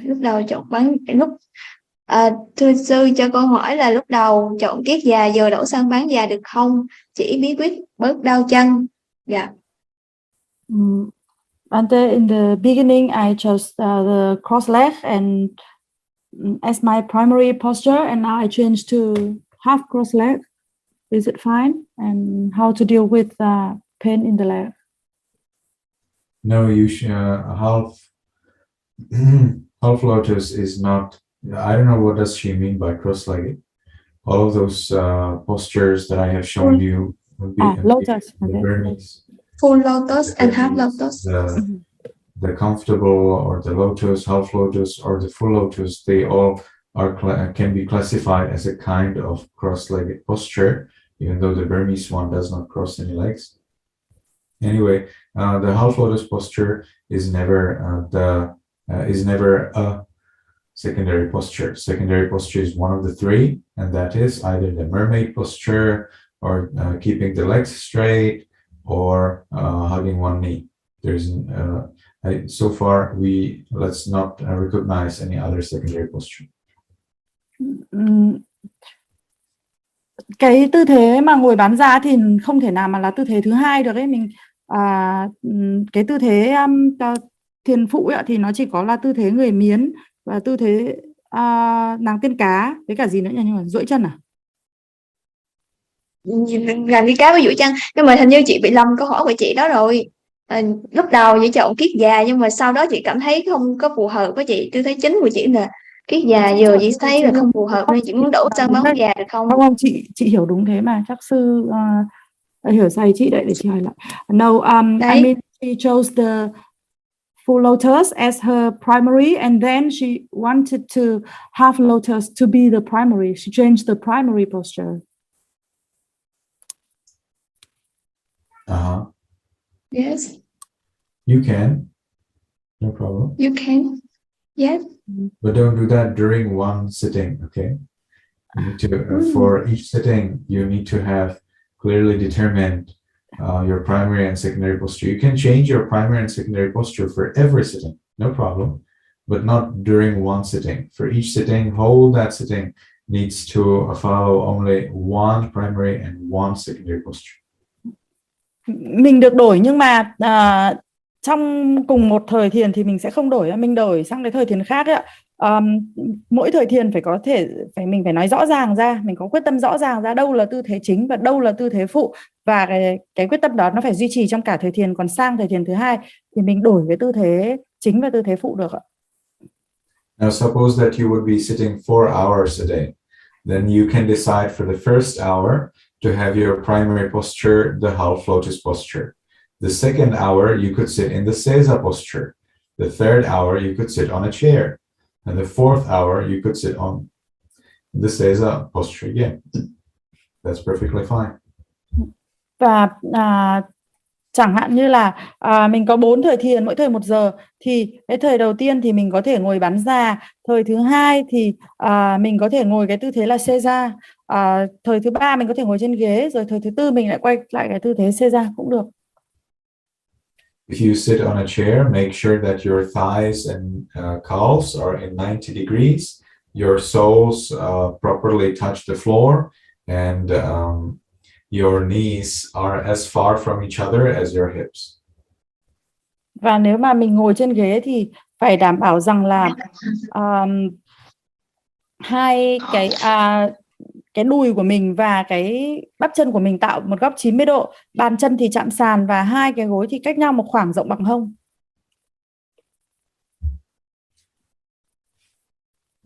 Lúc đầu chọn bán thưa sư cho câu hỏi là lúc đầu chọn kiết già giờ đổi sang bán già được không? Chỉ bí quyết bớt đau chân. Dạ. And in the beginning, I chose the cross leg and as my primary posture, and now I changed to half cross leg. Is it fine? And how to deal with pain in the leg? No, you should half lotus is not. I don't know what does she mean by cross-legged. All of those postures that I have shown you would be lotus. The Burmese. Full lotus and half lotus. The comfortable or the lotus, half lotus, or the full lotus, they all can be classified as a kind of cross-legged posture, even though the Burmese one does not cross any legs. Anyway, the half lotus posture is never a secondary posture. Secondary posture is one of the three, and that is either the mermaid posture, or keeping the legs straight, or hugging one knee. There's so far let's not recognize any other secondary posture. Cái tư thế mà ngồi bán ra thì không thể nào mà là tư thế thứ hai được ấy. Cái tư thế thiền phụ ấy, thì nó chỉ có là tư thế người miến và tư thế nàng tiên cá với cả gì nữa nhỉ? Nhưng mà duỗi chân à? Làm đi cá với duỗi chân. Nhưng mà hình như chị bị lầm câu hỏi của chị đó rồi. Lúc đầu chị chọn kiết già, nhưng mà sau đó chị cảm thấy không có phù hợp với chị. Tư thế chính của chị là kiết già, giờ chị thấy là không phù hợp nên chị muốn đổi sang bán già được không? Không, chị hiểu đúng thế mà, chắc sư hiểu sai chị đấy, để chị hỏi lại. No, I mean she chose the full lotus as her primary, and then she wanted to half lotus to be the primary. She changed the primary posture. Yes. You can. No problem. You can. Yes. But don't do that during one sitting, okay? You need to, for each sitting, you need to have clearly determined your primary and secondary posture. You can change your primary and secondary posture for every sitting, no problem, but not during one sitting. For each sitting, that sitting needs to follow only one primary and one secondary posture. Mình được đổi, nhưng mà trong cùng một thời thiền thì mình sẽ không đổi, mình đổi sang cái thời thiền khác ấy ạ. Mỗi thời thiền mình phải nói rõ ràng ra, mình có quyết tâm rõ ràng ra đâu là tư thế chính và đâu là tư thế phụ, và cái quyết tâm đó nó phải duy trì trong cả thời thiền. Còn sang thời thiền thứ hai thì mình đổi cái tư thế chính và tư thế phụ được ạ. Now suppose that you would be sitting 4 hours a day, then you can decide for the first hour to have your primary posture the half lotus posture. The second hour you could sit in the sesa posture. The third hour you could sit on a chair. And the fourth hour you could sit on the sesa posture again. That's perfectly fine. Và chẳng hạn như là mình có 4 thời thiền, mỗi thời 1 giờ, thì cái thời đầu tiên thì mình có thể ngồi bán già, thời thứ hai thì mình có thể ngồi cái tư thế là sesa, thời thứ ba mình có thể ngồi trên ghế, rồi thời thứ tư mình lại quay lại cái tư thế sesa cũng được. If you sit on a chair, make sure that your thighs and calves are in 90 degrees, your soles properly touch the floor, and your knees are as far from each other as your hips. Và nếu mà mình ngồi trên ghế thì phải đảm bảo rằng là hai cái đùi của mình và cái bắp chân của mình tạo một góc 90 độ, bàn chân thì chạm sàn và hai cái gối thì cách nhau một khoảng rộng bằng hông.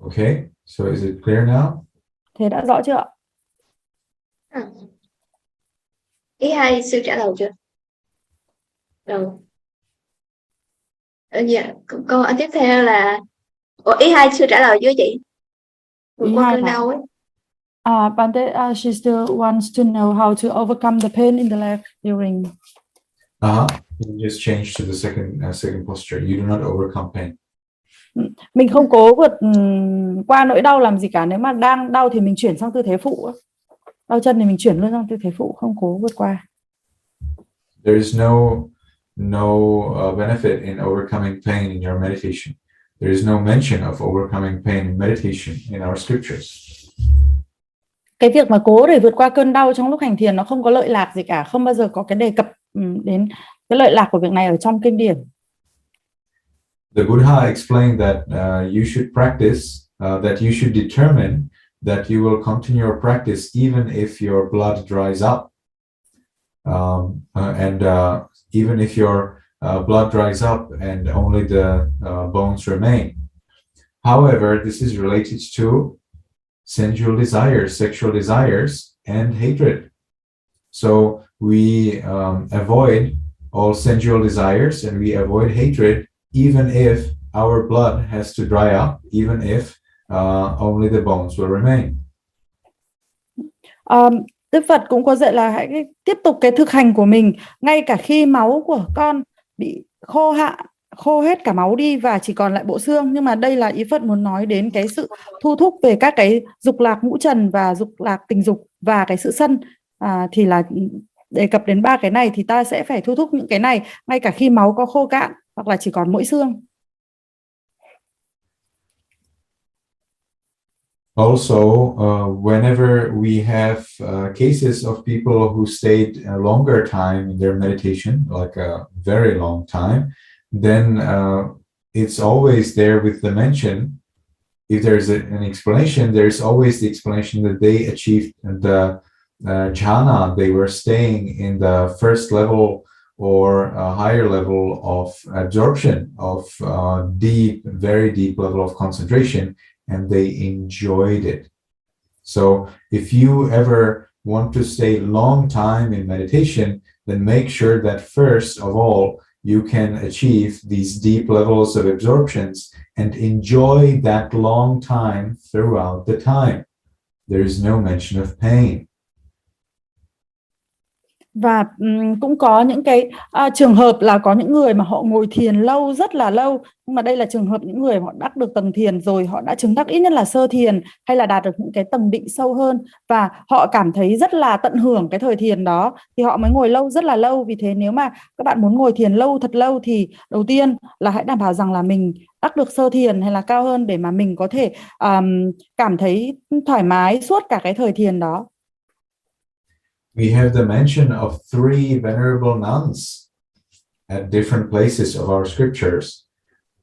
Okay, so is it clear now? Thế đã rõ chưa ạ? Ý hai sư trả lời chưa? Rồi. Dạ, câu hỏi tiếp theo là ý hai sư trả lời chưa chị? Vượt qua cơn đau ấy. But she still wants to know how to overcome the pain in the leg during. You just change to the second posture. You do not overcome pain. Mình không cố vượt qua nỗi đau làm gì cả. Nếu mà đang đau thì mình chuyển sang tư thế phụ. Đau chân thì mình chuyển luôn sang tư thế phụ, không cố vượt qua. There is no benefit in overcoming pain in your meditation. There is no mention of overcoming pain in meditation in our scriptures. Cái việc mà cố để vượt qua cơn đau trong lúc hành thiền nó không có lợi lạc gì cả, không bao giờ có cái đề cập đến cái lợi lạc của việc này ở trong kinh điển. The Buddha explained that you should practice, that you should determine that you will continue your practice even if your blood dries up, and even if your blood dries up and only the bones remain. However, this is related to sensual desires, sexual desires, and hatred. So we avoid all sensual desires and we avoid hatred, even if our blood has to dry up, even if only the bones will remain. Đức Phật cũng có dạy là hãy tiếp tục cái thực hành của mình ngay cả khi máu của con bị khô hết cả máu đi và chỉ còn lại bộ xương. Nhưng mà đây là ý Phật muốn nói đến cái sự thu thúc về các cái dục lạc ngũ trần và dục lạc tình dục và cái sự sân, thì là đề cập đến ba cái này thì ta sẽ phải thu thúc những cái này ngay cả khi máu có khô cạn hoặc là chỉ còn mỗi xương. Also, whenever we have cases of people who stayed a longer time in their meditation, like a very long time, then it's always there with the mention. If there's an explanation, there's always the explanation that they achieved the jhana. They were staying in the first level or a higher level of absorption, of deep, very deep level of concentration, and they enjoyed it. So if you ever want to stay long time in meditation, then make sure that first of all, you can achieve these deep levels of absorptions and enjoy that long time throughout the time. There is no mention of pain. Và cũng có những cái trường hợp là có những người mà họ ngồi thiền lâu, rất là lâu. Nhưng mà đây là trường hợp những người họ đắc được tầng thiền rồi, họ đã chứng đắc ít nhất là sơ thiền hay là đạt được những cái tầng định sâu hơn. Và họ cảm thấy rất là tận hưởng cái thời thiền đó thì họ mới ngồi lâu, rất là lâu. Vì thế nếu mà các bạn muốn ngồi thiền lâu, thật lâu thì đầu tiên là hãy đảm bảo rằng là mình đắc được sơ thiền hay là cao hơn để mà mình có thể cảm thấy thoải mái suốt cả cái thời thiền đó. We have the mention of 3 venerable nuns at different places of our scriptures.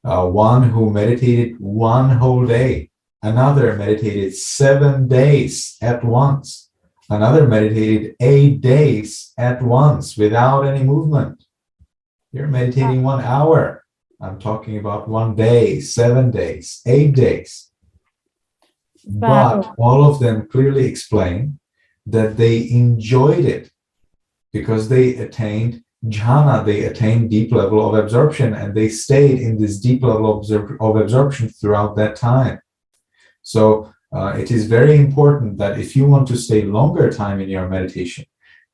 One who meditated 1 whole day, another meditated 7 days at once, another meditated 8 days at once without any movement. You're meditating 1 hour. I'm talking about 1 day, 7 days, 8 days. But all of them clearly explain that they enjoyed it because they attained jhana, they attained deep level of absorption, and they stayed in this deep level of absorption throughout that time. So it is very important that if you want to stay longer time in your meditation,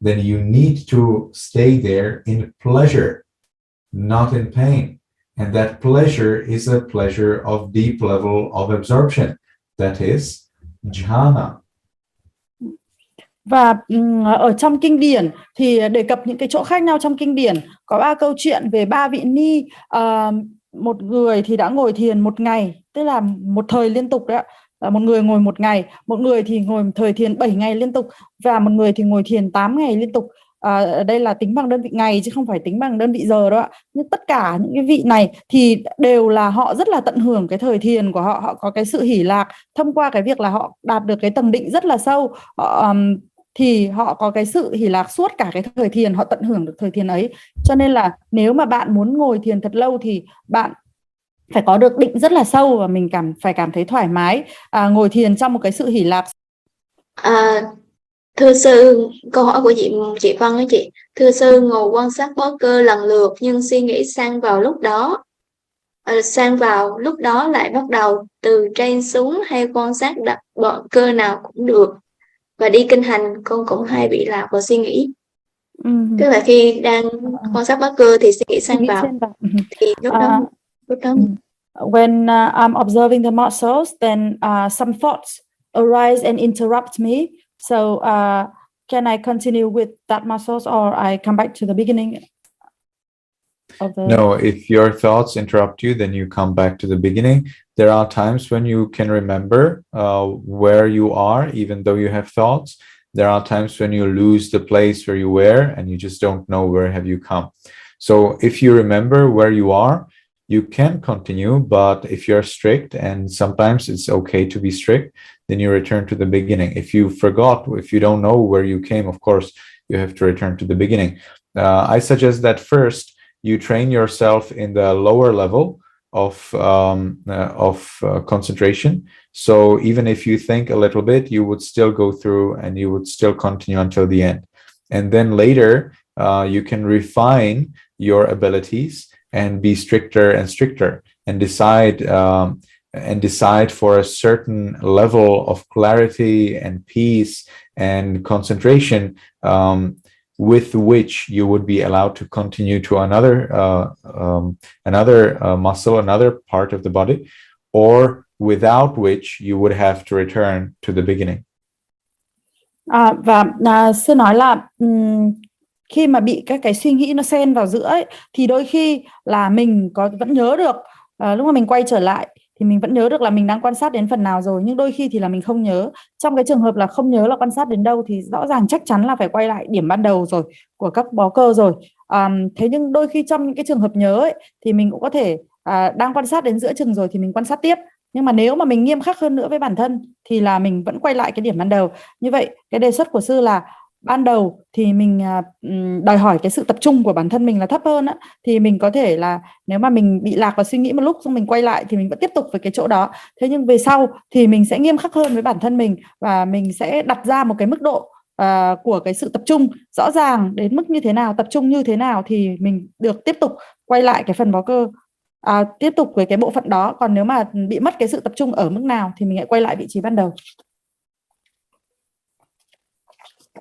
then you need to stay there in pleasure, not in pain. And that pleasure is a pleasure of deep level of absorption, that is jhana. Và ở trong kinh điển thì đề cập những cái chỗ khác nhau trong kinh điển. Có 3 câu chuyện về 3 vị ni. Một người thì đã ngồi thiền 1 ngày, tức là một thời liên tục đấy ạ. Một người ngồi 1 ngày, một người thì ngồi thời thiền 7 ngày liên tục, và một người thì ngồi thiền 8 ngày liên tục. Ở đây là tính bằng đơn vị ngày chứ không phải tính bằng đơn vị giờ đâu ạ. Nhưng tất cả những cái vị này thì đều là họ rất là tận hưởng cái thời thiền của họ. Họ có cái sự hỷ lạc thông qua cái việc là họ đạt được cái tầng định rất là sâu. Thì họ có cái sự hỷ lạc suốt cả cái thời thiền, họ tận hưởng được thời thiền ấy. Cho nên là nếu mà bạn muốn ngồi thiền thật lâu thì bạn phải có được định rất là sâu và mình phải cảm thấy thoải mái, ngồi thiền trong một cái sự hỷ lạc. Thưa sư, câu hỏi của chị Vân ấy chị. Thưa sư, ngồi quan sát bó cơ lần lượt nhưng suy nghĩ sang vào lúc đó lại bắt đầu từ trên xuống, hay quan sát đặt bọn cơ nào cũng được. Và đi kinh hành con cũng hay bị lạc vào suy nghĩ. Tức là khi đang quan sát bó cơ thì suy nghĩ sang vào. Thì lúc đó. When I'm observing the muscles, then some thoughts arise and interrupt me. So can I continue with that muscles or I come back to the beginning? No, if your thoughts interrupt you, then you come back to the beginning. There are times when you can remember where you are, even though you have thoughts. There are times when you lose the place where you were and you just don't know where have you come. So if you remember where you are, you can continue, but if you're strict, and sometimes it's okay to be strict, then you return to the beginning. If you forgot, if you don't know where you came, of course, you have to return to the beginning. I suggest that first, you train yourself in the lower level of concentration. So even if you think a little bit, you would still go through and you would still continue until the end. And then later, you can refine your abilities and be stricter and stricter, and decide for a certain level of clarity and peace and concentration, with which you would be allowed to continue to another muscle, another part of the body, or without which you would have to return to the beginning. Sư nói là khi mà bị các cái suy nghĩ nó xen vào giữa ấy, thì đôi khi là mình vẫn nhớ được, lúc mà mình quay trở lại thì mình vẫn nhớ được là mình đang quan sát đến phần nào rồi, nhưng đôi khi thì là mình không nhớ. Trong cái trường hợp là không nhớ là quan sát đến đâu thì rõ ràng chắc chắn là phải quay lại điểm ban đầu rồi của các bó cơ rồi. Thế nhưng đôi khi trong những cái trường hợp nhớ ấy, thì mình cũng có thể đang quan sát đến giữa chừng rồi thì mình quan sát tiếp. Nhưng mà nếu mà mình nghiêm khắc hơn nữa với bản thân thì là mình vẫn quay lại cái điểm ban đầu. Như vậy cái đề xuất của sư là ban đầu thì mình đòi hỏi cái sự tập trung của bản thân mình là thấp hơn á, thì mình có thể là nếu mà mình bị lạc vào suy nghĩ một lúc xong mình quay lại thì mình vẫn tiếp tục với cái chỗ đó. Thế nhưng về sau thì mình sẽ nghiêm khắc hơn với bản thân mình và mình sẽ đặt ra một cái mức độ của cái sự tập trung rõ ràng đến mức như thế nào, tập trung như thế nào thì mình được tiếp tục quay lại cái phần bó cơ, tiếp tục với cái bộ phận đó. Còn nếu mà bị mất cái sự tập trung ở mức nào thì mình lại quay lại vị trí ban đầu.